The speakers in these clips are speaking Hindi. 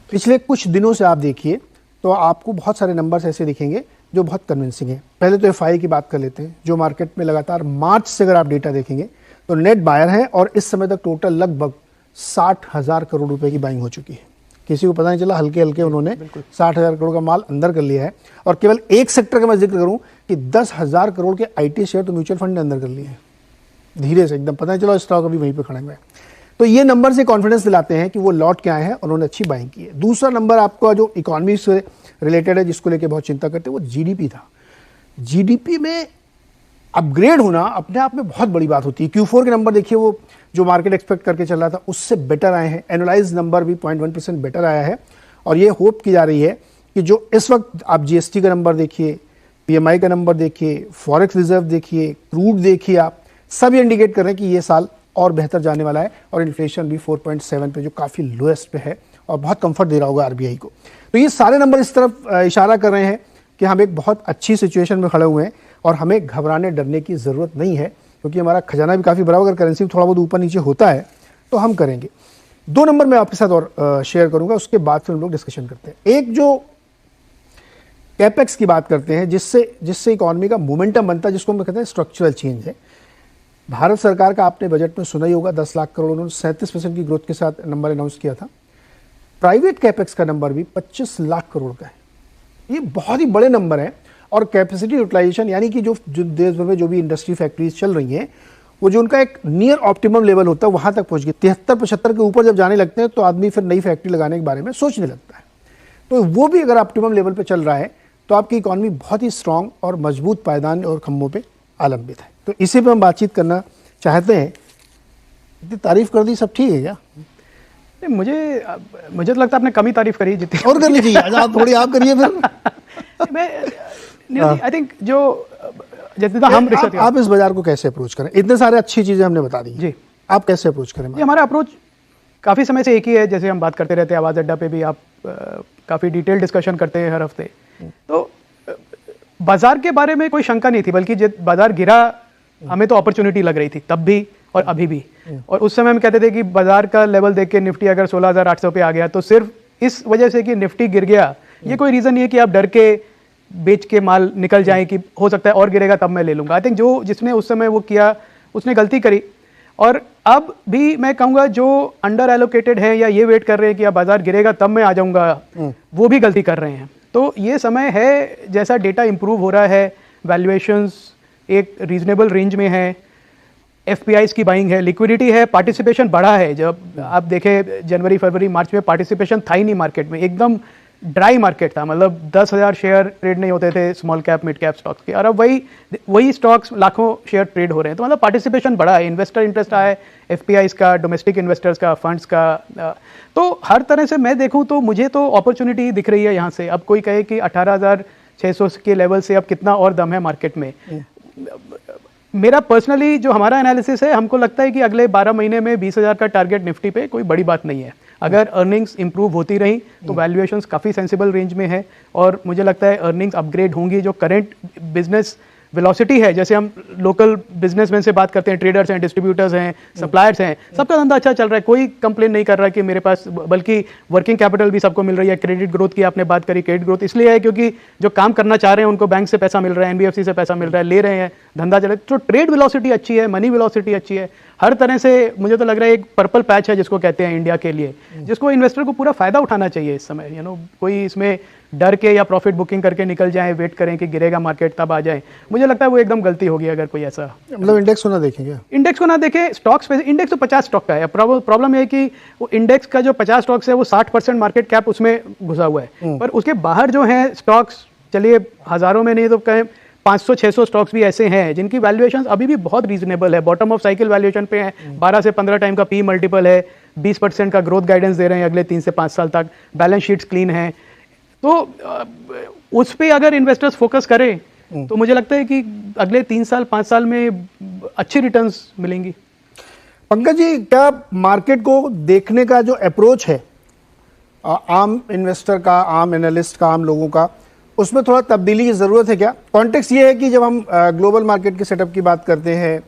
पिछले कुछ दिनों से आप देखिए तो आपको बहुत सारे नंबर्स ऐसे दिखेंगे जो बहुत कन्विंसिंग है। पहले तो एफआई की बात कर लेते हैं, जो मार्केट में लगातार मार्च से अगर आप डेटा देखेंगे तो नेट बायर है और इस समय तक टोटल लगभग 60,000 करोड़ रुपए की बाइंग हो चुकी है। किसी को पता नहीं चला, हल्के हल्के उन्होंने 60,000 करोड़ का माल अंदर कर लिया है। और केवल एक सेक्टर का मैं जिक्र करूं कि 10,000 करोड़ के आईटी शेयर तो म्यूचुअल फंड ने अंदर कर लिए हैं, धीरे से एकदम पता नहीं चला, स्टॉक अभी वहीं पे खड़े हुए हैं। तो ये नंबर से कॉन्फिडेंस दिलाते हैं कि वो लौट के आए हैं और उन्होंने अच्छी बाइंग की है। दूसरा नंबर आपका जो इकोनॉमी से रिलेटेड है, जिसको लेके बहुत चिंता करते हैं, वो जीडीपी था। जीडीपी में अपग्रेड होना अपने आप में बहुत बड़ी बात होती है। Q4 के नंबर देखिए, वो जो मार्केट एक्सपेक्ट करके चल रहा था उससे बेटर आए हैं। एनुअलाइज नंबर भी 0.1% बेटर आया है और ये होप की जा रही है कि जो इस वक्त आप जीएसटी का नंबर देखिए, पीएमआई का नंबर देखिए, फॉरेक्स रिजर्व देखिए, क्रूड देखिए, आप सब ये इंडिकेट कर रहे हैं कि ये साल और बेहतर जाने वाला है। और इन्फ्लेशन भी 4.7 पे, जो काफ़ी लोएस्ट पे है और बहुत कंफर्ट दे रहा होगा आरबीआई को। तो ये सारे नंबर इस तरफ इशारा कर रहे हैं कि हम एक बहुत अच्छी सिचुएशन में खड़े हुए हैं और हमें घबराने डरने की ज़रूरत नहीं है, क्योंकि हमारा खजाना भी काफ़ी बड़ा, अगर करेंसी भी थोड़ा बहुत ऊपर नीचे होता है तो हम करेंगे। दो नंबर मैं आपके साथ और शेयर करूंगा, उसके बाद फिर हम लोग डिस्कशन करते हैं। एक जो कैपेक्स की बात करते हैं, जिससे इकोनॉमी का मोमेंटम बनता है, जिसको हम कहते हैं स्ट्रक्चरल चेंज है। भारत सरकार का आपने बजट में सुना ही होगा, 10 लाख करोड़, उन्होंने 37% की ग्रोथ के साथ नंबर अनाउंस किया था। प्राइवेट कैपेक्स का नंबर भी 25 लाख करोड़ का है। ये बहुत ही बड़े नंबर हैं। और कैपेसिटी यूटिलाइजेशन, यानी कि जो देश भर में जो भी इंडस्ट्री फैक्ट्रीज चल रही हैं, वो जो उनका एक नियर ऑप्टिमम लेवल होता है वहां तक पहुंच गई। 73-75 के ऊपर जब जाने लगते हैं तो आदमी फिर नई फैक्ट्री लगाने के बारे में सोचने लगता है। तो वो भी अगर ऑप्टिमम लेवल पे चल रहा है तो आपकी इकॉनमी बहुत ही स्ट्रांग और मजबूत पायदान और खंभों पे अवलंबित है। तो इसी पे हम बातचीत करना चाहते हैं। इतनी तारीफ कर दी, सब ठीक है क्या? मुझे तो लगता है आपने कम ही तारीफ करी जितनी और करनी चाहिए। आप थोड़ी आप करिए फिर। मैं आई थिंक जो जितना हम रिसर्च आप इस बाजार को कैसे अप्रोच करें? इतने सारे अच्छी चीजें हमने बता दी जी, आप कैसे अप्रोच करें? हमारा अप्रोच काफ़ी समय से एक ही है। जैसे हम बात करते रहते हैं, आवाज़ अड्डा पे भी आप काफ़ी डिटेल डिस्कशन करते हैं हर हफ्ते। तो बाजार के बारे में कोई शंका नहीं थी, बल्कि जब बाजार गिरा हमें तो अपॉर्चुनिटी लग रही थी तब भी और अभी भी। और उस समय हम कहते थे कि बाजार का लेवल देख के निफ्टी अगर 16,800 पे आ गया तो सिर्फ इस वजह से कि निफ्टी गिर गया, ये कोई रीज़न नहीं है कि आप डर के बेच के माल निकल जाए कि हो सकता है और गिरेगा तब मैं ले लूँगा। आई थिंक जिसने उस समय वो किया उसने गलती करी। और अब भी मैं कहूँगा जो अंडर एलोकेटेड है या ये वेट कर रहे हैं कि अब बाजार गिरेगा तब मैं आ जाऊँगा, वो भी गलती कर रहे हैं। तो ये समय है, जैसा डेटा इंप्रूव हो रहा है, वैल्यूएशंस एक रीजनेबल रेंज में है, एफपीआईज की बाइंग है, लिक्विडिटी है, पार्टिसिपेशन बढ़ा है। जब आप देखें जनवरी फरवरी मार्च में पार्टिसिपेशन था ही नहीं मार्केट में, एकदम ड्राई मार्केट था। मतलब 10,000 शेयर ट्रेड नहीं होते थे small cap mid cap stocks के, और अब वही स्टॉक्स लाखों शेयर ट्रेड हो रहे हैं। तो मतलब पार्टिसिपेशन बढ़ा है, इन्वेस्टर इंटरेस्ट आया है, एफपीआईज का, डोमेस्टिक इन्वेस्टर्स का, फंड्स का। तो हर तरह से मैं देखूं तो मुझे तो अपॉर्चुनिटी दिख रही है यहाँ से। अब कोई कहे कि 18,600 के लेवल से अब कितना और दम है मार्केट में, मेरा पर्सनली जो हमारा एनालिसिस है, हमको लगता है कि अगले 12 महीने में 20,000 का टारगेट निफ्टी पे कोई बड़ी बात नहीं है। अगर अर्निंग्स इंप्रूव होती रही तो वैल्यूएशंस काफ़ी सेंसिबल रेंज में है, और मुझे लगता है अर्निंग्स अपग्रेड होंगी। जो करंट बिजनेस वेलोसिटी है, जैसे हम लोकल बिजनेसमैन से बात करते हैं, ट्रेडर्स हैं, डिस्ट्रीब्यूटर्स हैं, सप्लायर्स हैं, सबका धंधा अच्छा चल रहा है, कोई कंप्लेन नहीं कर रहा है कि मेरे पास, बल्कि वर्किंग कैपिटल भी सबको मिल रही है। क्रेडिट ग्रोथ की आपने बात करी, क्रेडिट ग्रोथ इसलिए है क्योंकि जो काम करना चाह रहे हैं उनको बैंक से पैसा मिल रहा है, एनबीएफसी से पैसा मिल रहा है, ले रहे हैं, धंधा चल रहा है। तो ट्रेड वेलोसिटी अच्छी है, मनी वेलोसिटी अच्छी है, हर तरह से मुझे तो लग रहा है एक पर्पल पैच है जिसको कहते हैं इंडिया के लिए, जिसको इन्वेस्टर को पूरा फायदा उठाना चाहिए इस समय। कोई इसमें डर के या प्रॉफिट बुकिंग करके निकल जाए, वेट करें कि गिरेगा मार्केट तब आ जाए, मुझे लगता है वो एकदम गलती होगी अगर कोई ऐसा। मतलब इंडेक्स को ना देखेंगे, इंडेक्स को ना देखें, स्टॉक्स पे। इंडेक्स तो 50 स्टॉक का है। प्रॉब्लम है कि वो इंडेक्स का जो 50 स्टॉक्स है वो 60% मार्केट कैप उसमें घुसा हुआ है, पर उसके बाहर जो है स्टॉक्स, चलिए हजारों में नहीं तो कहें 500-600 स्टॉक्स भी ऐसे हैं जिनकी वैल्यूएशन अभी भी बहुत रीजनेबल है, बॉटम ऑफ साइकिल वैल्यूएशन पे है, 12 से 15 टाइम का पी मल्टीपल है, 20% का ग्रोथ गाइडेंस दे रहे हैं अगले 3 से 5 साल तक, बैलेंस शीट्स क्लीन है। तो उस पे अगर इन्वेस्टर्स फोकस करें तो मुझे लगता है कि अगले 3 साल 5 साल में अच्छी रिटर्न्स मिलेंगी। पंकज जी, क्या मार्केट को देखने का जो अप्रोच है आम इन्वेस्टर का, आम एनालिस्ट का, आम लोगों का, उसमें थोड़ा तब्दीली की ज़रूरत है क्या? कॉन्टेक्स्ट ये है कि जब हम ग्लोबल मार्केट के सेटअप की बात करते हैं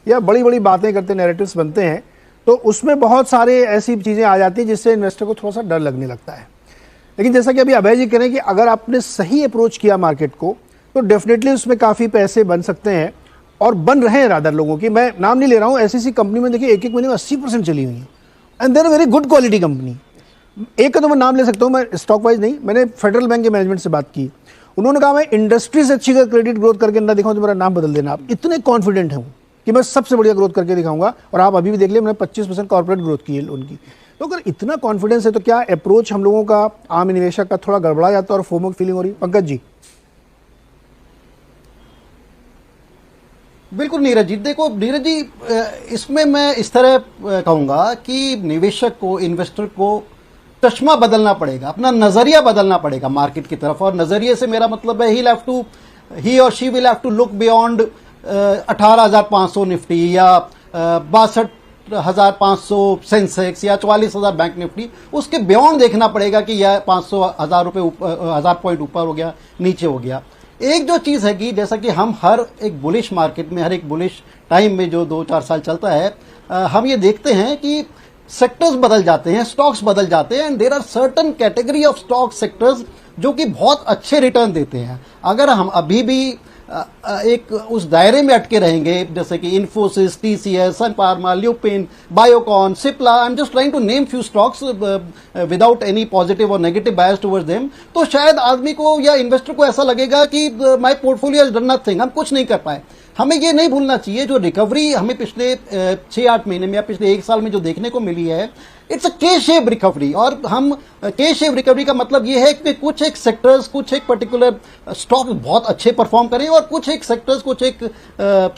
या बड़ी बड़ी बातें करते हैं, नैरेटिव्स बनते हैं, तो उसमें बहुत सारे ऐसी चीज़ें आ जाती हैं जिससे इन्वेस्टर को थोड़ा सा डर लगने लगता है। लेकिन जैसा कि अभी अभय जी कह रहे हैं कि अगर आपने सही अप्रोच किया मार्केट को तो डेफिनेटली उसमें काफ़ी पैसे बन सकते हैं और बन रहे हैं रादर लोगों की। मैं नाम नहीं ले रहा हूँ, ऐसी कंपनी में देखिए एक महीने में 80% चली हुई है and there very good quality company. एक का तो मैं नाम ले सकता हूँ, मैं स्टॉक वाइज नहीं, मैंने फेडरल बैंक के मैनेजमेंट से बात की, उन्होंने कहा मैं इंडस्ट्री से अच्छी क्रेडिट ग्रोथ करके ना दिखाऊं तो मेरा नाम बदल देना। आप इतने कॉन्फिडेंट हैं कि मैं सबसे बढ़िया ग्रोथ करके दिखाऊंगा, और आप अभी भी देख लिया मैंने 25% कॉर्पोरेट ग्रोथ की है उनकी। तो अगर इतना कॉन्फिडेंस है तो क्या अप्रोच हम लोगों का आम निवेशक का थोड़ा गड़बड़ा जाता है और फोमो फीलिंग हो रही है? पंकज जी। बिल्कुल नीरज जी, देखो नीरज जी, इसमें मैं इस तरह कहूंगा कि निवेशक को, इन्वेस्टर को चश्मा बदलना पड़ेगा, अपना नजरिया बदलना पड़ेगा मार्केट की तरफ। और नजरिए से मेरा मतलब है ही और she will have to look beyond 18,500 Nifty या 62,500 सेंसेक्स या 44,000 बैंक निफ्टी, उसके बियॉन्ड देखना पड़ेगा कि यह 500,000 रुपए 1,000 पॉइंट ऊपर हो गया, नीचे हो गया। एक जो चीज है कि जैसा कि हम हर एक बुलिश मार्केट में, हर एक बुलिश टाइम में जो 2-4 साल चलता है, हम ये देखते हैं कि सेक्टर्स बदल जाते हैं, स्टॉक्स बदल जाते हैं, and there are certain category of stock sectors जो कि बहुत अच्छे रिटर्न देते हैं। अगर हम अभी भी एक उस दायरे में अटके रहेंगे, जैसे कि Infosys, TCS, Sun Pharma, Lupin, Biocon, Cipla, I am just trying to name few stocks without any positive और नेगेटिव बायस टुवर्ड्स देम, तो शायद आदमी को या इन्वेस्टर को ऐसा लगेगा कि my portfolio has done nothing, हम कुछ नहीं कर पाए। हमें ये नहीं भूलना चाहिए, जो रिकवरी हमें पिछले 6-8 महीने में या पिछले 1 साल में जो देखने को मिली है, इट्स अ के शेप रिकवरी। और हम के शेप रिकवरी का मतलब ये है कि कुछ एक सेक्टर्स, कुछ एक पर्टिकुलर स्टॉक बहुत अच्छे परफॉर्म करें और कुछ एक सेक्टर्स, कुछ एक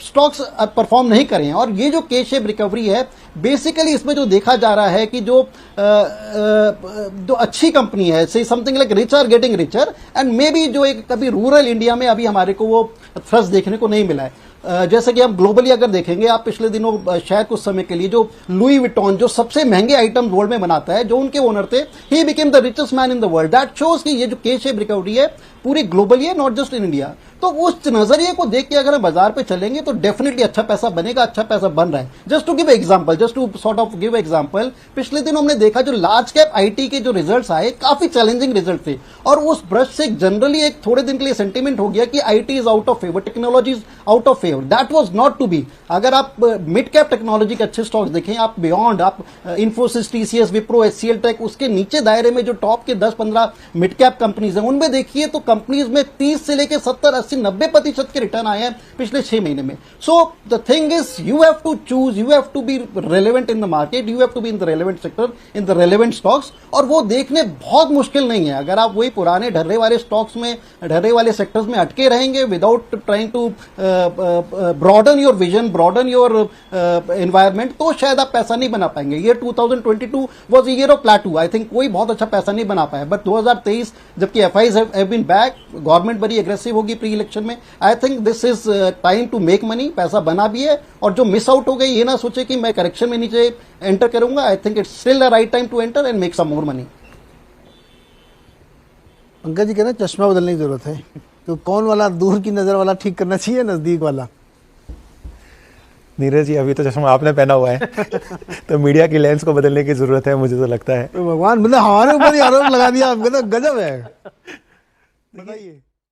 स्टॉक्स परफॉर्म नहीं करें। और ये जो के शेप रिकवरी है, बेसिकली इसमें जो देखा जा रहा है कि जो अच्छी कंपनी है, say something like rich are getting richer, and maybe जो एक कभी रूरल इंडिया में अभी हमारे को वो थ्रस्ट देखने को नहीं मिला है। जैसे कि हम ग्लोबली अगर देखेंगे, आप पिछले दिनों शायद कुछ समय के लिए जो लुई विटॉन, जो सबसे महंगे आइटम वर्ल्ड में बनाता है, जो उनके ओनर थे, he became the richest man in the world. That shows कि ये जो के शेप रिकवरी है पूरी ग्लोबली है, नॉट जस्ट इन इंडिया। तो उस नजरिए को देख के अगर हम बाजार पे चलेंगे तो डेफिनेटली अच्छा पैसा बनेगा, अच्छा पैसा बन रहा है। Just to give example, just to sort of give example, पिछले दिनों हमने देखा जो लार्ज कैप आईटी के जो रिजल्ट्स आए, काफी चैलेंजिंग रिजल्ट थे, और उस ब्रश से जनरली एक थोड़े दिन के लिए सेंटीमेंट हो गया कि IT is out of favour, technology is out of favour. That was not to be. अगर आप मिड कैप टेक्नोलॉजी के अच्छे स्टॉक्स देखें, आप बियॉन्ड, आप Infosys, TCS, Wipro, HCL tech, उसके नीचे दायरे में जो टॉप के 10-15 मिड कैप कंपनीज हैं, उनमें देखिए तो कंपनीज में 30 से लेकर 70, 80, 90% के रिटर्न आए हैं पिछले 6 महीने में। So the thing is, you have to choose, you have to be relevant in the market, you have to be in the relevant sector, in the relevant stocks, और वो देखने बहुत मुश्किल नहीं है। अगर आप वही पुराने ढर्रे वाले स्टॉक्स में, ढर्रे वाले सेक्टर्स में अटके रहेंगे without trying to broaden your vision, broaden your environment, तो शायद आप पैसा नहीं बना पाएंगे। Year 2022 was year of plateau. I think कोई बहुत अच्छा पैसा नहीं बना पाया। बट 2023 जबकि FIIs have been back, government बड़ी एग्रेसिव होगी प्री इलेक्शन में, I think this is time to make money. पैसा बना भी है, और जो मिस आउट हो गई, ये ना सोचे कि मैं करेक्शन में नीचे एंटर करूंगा। I think it's still the right time to enter and make some more money. Pankaj ji कह रहे हैं चश्मा बदलने की जरूरत है, तो कौन वाला, दूर की नजर वाला ठीक करना चाहिए, नजदीक वाला? नीरज जी, अभी तो चश्मा आपने पहना हुआ है तो मीडिया की लेंस को बदलने की जरूरत है, मुझे तो लगता है। तो भगवान, मतलब हमारे ऊपर ही आरोप लगा दिया आपने, तो गजब है। बताइए।